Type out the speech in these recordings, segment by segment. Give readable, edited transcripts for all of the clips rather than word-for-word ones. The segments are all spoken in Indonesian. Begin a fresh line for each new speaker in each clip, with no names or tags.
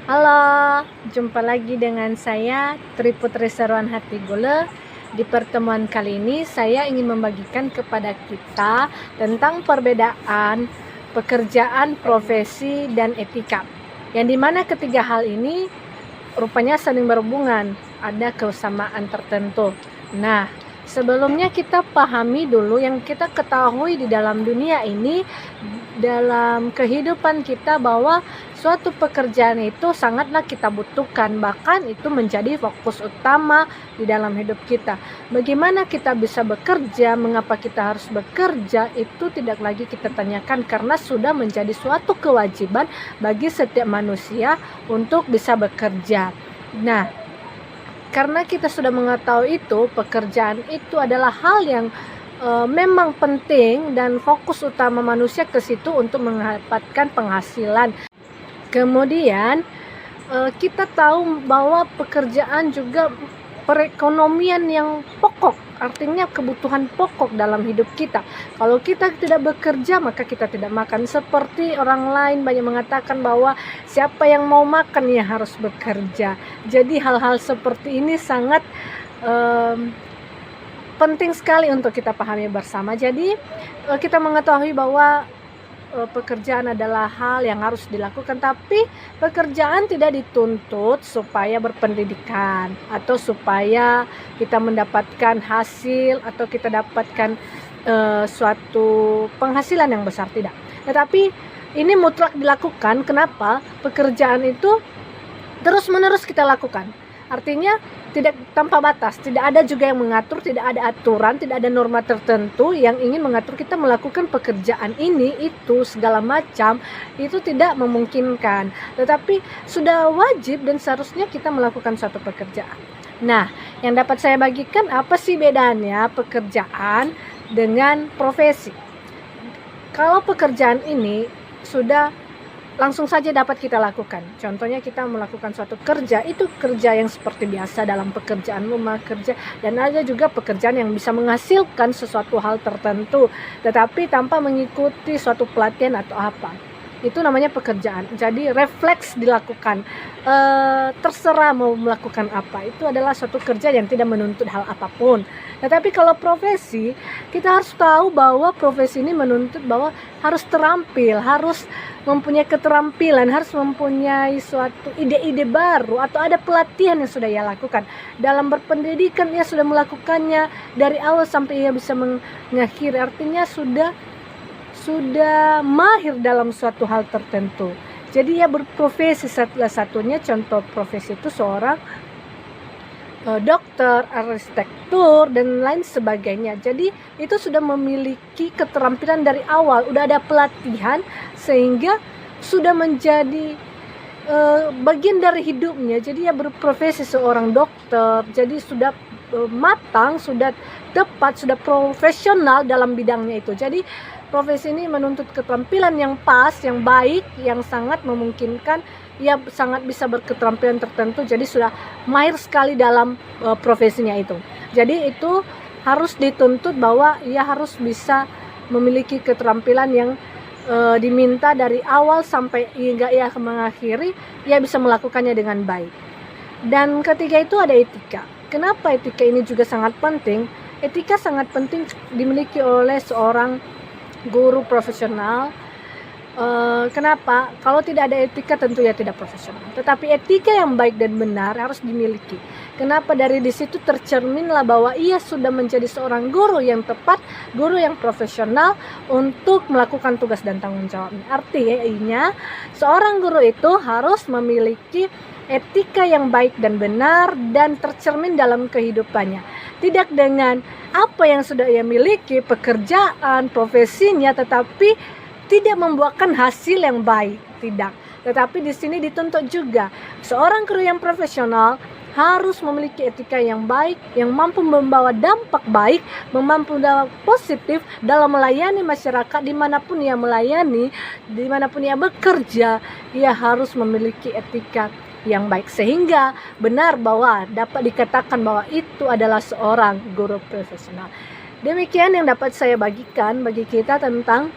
Halo, jumpa lagi dengan saya Tri Putri Seruan Hati Gule. Di pertemuan kali ini saya ingin membagikan kepada kita tentang perbedaan pekerjaan, profesi, dan etika. Yang dimana ketiga hal ini rupanya saling berhubungan, ada kesamaan tertentu. Nah, sebelumnya kita pahami dulu yang kita ketahui di dalam dunia ini, dalam kehidupan kita, bahwa suatu pekerjaan itu sangatlah kita butuhkan, bahkan itu menjadi fokus utama di dalam hidup kita. Bagaimana kita bisa bekerja, mengapa kita harus bekerja, itu tidak lagi kita tanyakan karena sudah menjadi suatu kewajiban bagi setiap manusia untuk bisa bekerja. Nah, karena kita sudah mengetahui itu, pekerjaan itu adalah hal yang memang penting dan fokus utama manusia ke situ untuk mendapatkan penghasilan. Kemudian kita tahu bahwa pekerjaan juga perekonomian yang pokok, artinya kebutuhan pokok dalam hidup kita. Kalau kita tidak bekerja maka kita tidak makan. Seperti orang lain banyak mengatakan bahwa siapa yang mau makan ya harus bekerja. Jadi hal-hal seperti ini sangat penting sekali untuk kita pahami bersama. Jadi kita mengetahui bahwa pekerjaan adalah hal yang harus dilakukan, tapi pekerjaan tidak dituntut supaya berpendidikan atau supaya kita mendapatkan hasil atau kita dapatkan suatu penghasilan yang besar, tidak. Tetapi ini mutlak dilakukan. Kenapa? Pekerjaan itu terus-menerus kita lakukan. Artinya tidak tanpa batas, tidak ada juga yang mengatur, tidak ada aturan, tidak ada norma tertentu yang ingin mengatur kita melakukan pekerjaan ini, itu, segala macam, itu tidak memungkinkan. Tetapi sudah wajib dan seharusnya kita melakukan suatu pekerjaan. Nah, yang dapat saya bagikan apa sih bedanya pekerjaan dengan profesi? Kalau pekerjaan ini sudah langsung saja dapat kita lakukan. Contohnya kita melakukan suatu kerja, itu kerja yang seperti biasa dalam pekerjaan rumah kerja, dan ada juga pekerjaan yang bisa menghasilkan sesuatu hal tertentu tetapi tanpa mengikuti suatu pelatihan atau apa. Itu namanya pekerjaan. Jadi refleks dilakukan, terserah mau melakukan apa. Itu adalah suatu kerja yang tidak menuntut hal apapun. Tetapi kalau profesi, kita harus tahu bahwa profesi ini menuntut bahwa harus terampil, harus mempunyai keterampilan, harus mempunyai suatu ide-ide baru, atau ada pelatihan yang sudah ia lakukan. Dalam berpendidikan ia sudah melakukannya dari awal sampai ia bisa mengakhiri. Artinya sudah mahir dalam suatu hal tertentu. Jadi ia berprofesi. Salah satunya contoh profesi itu seorang dokter, arsitektur, dan lain sebagainya. Jadi itu sudah memiliki keterampilan dari awal, udah ada pelatihan sehingga sudah menjadi bagian dari hidupnya. Jadi ya berprofesi seorang dokter, jadi sudah matang, sudah tepat, sudah profesional dalam bidangnya itu. Jadi profesi ini menuntut keterampilan yang pas, yang baik, yang sangat memungkinkan ia sangat bisa berketerampilan tertentu. Jadi sudah mahir sekali dalam profesinya itu. Jadi itu harus dituntut bahwa ia harus bisa memiliki keterampilan yang diminta dari awal sampai hingga ia mengakhiri, ia bisa melakukannya dengan baik. Dan ketiga itu ada etika. Kenapa etika ini juga sangat penting? Etika sangat penting dimiliki oleh seorang guru profesional. Kenapa? Kalau tidak ada etika tentu ya tidak profesional. Tetapi etika yang baik dan benar harus dimiliki. Kenapa? Dari disitu tercerminlah bahwa ia sudah menjadi seorang guru yang tepat, guru yang profesional untuk melakukan tugas dan tanggung jawabnya. Artinya seorang guru itu harus memiliki etika yang baik dan benar dan tercermin dalam kehidupannya. Tidak dengan apa yang sudah ia miliki, pekerjaan, profesinya, tetapi tidak membuahkan hasil yang baik, tidak. Tetapi di sini dituntut juga seorang guru yang profesional harus memiliki etika yang baik, yang mampu membawa dampak baik, mampu dampak positif dalam melayani masyarakat dimanapun ia melayani, dimanapun ia bekerja. Ia harus memiliki etika yang baik sehingga benar bahwa dapat dikatakan bahwa itu adalah seorang guru profesional. Demikian yang dapat saya bagikan bagi kita tentang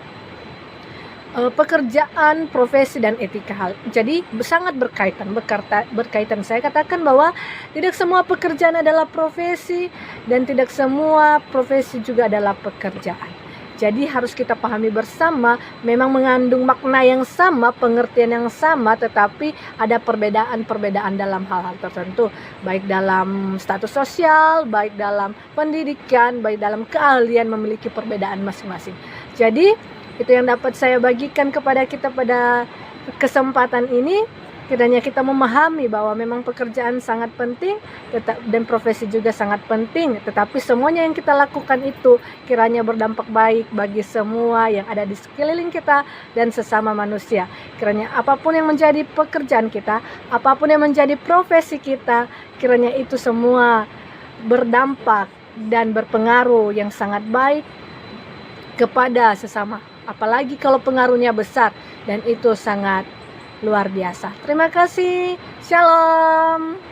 pekerjaan, profesi, dan etika hal. Jadi sangat berkaitan. Saya katakan bahwa tidak semua pekerjaan adalah profesi dan tidak semua profesi juga adalah pekerjaan. Jadi harus kita pahami bersama, memang mengandung makna yang sama, pengertian yang sama, tetapi ada perbedaan-perbedaan dalam hal-hal tertentu, baik dalam status sosial, baik dalam pendidikan, baik dalam keahlian, memiliki perbedaan masing-masing. Jadi itu yang dapat saya bagikan kepada kita pada kesempatan ini. Kiranya kita memahami bahwa memang pekerjaan sangat penting dan profesi juga sangat penting, tetapi semuanya yang kita lakukan itu kiranya berdampak baik bagi semua yang ada di sekeliling kita dan sesama manusia. Kiranya apapun yang menjadi pekerjaan kita, apapun yang menjadi profesi kita, kiranya itu semua berdampak dan berpengaruh yang sangat baik kepada sesama. Apalagi kalau pengaruhnya besar, dan itu sangat luar biasa. Terima kasih. Shalom.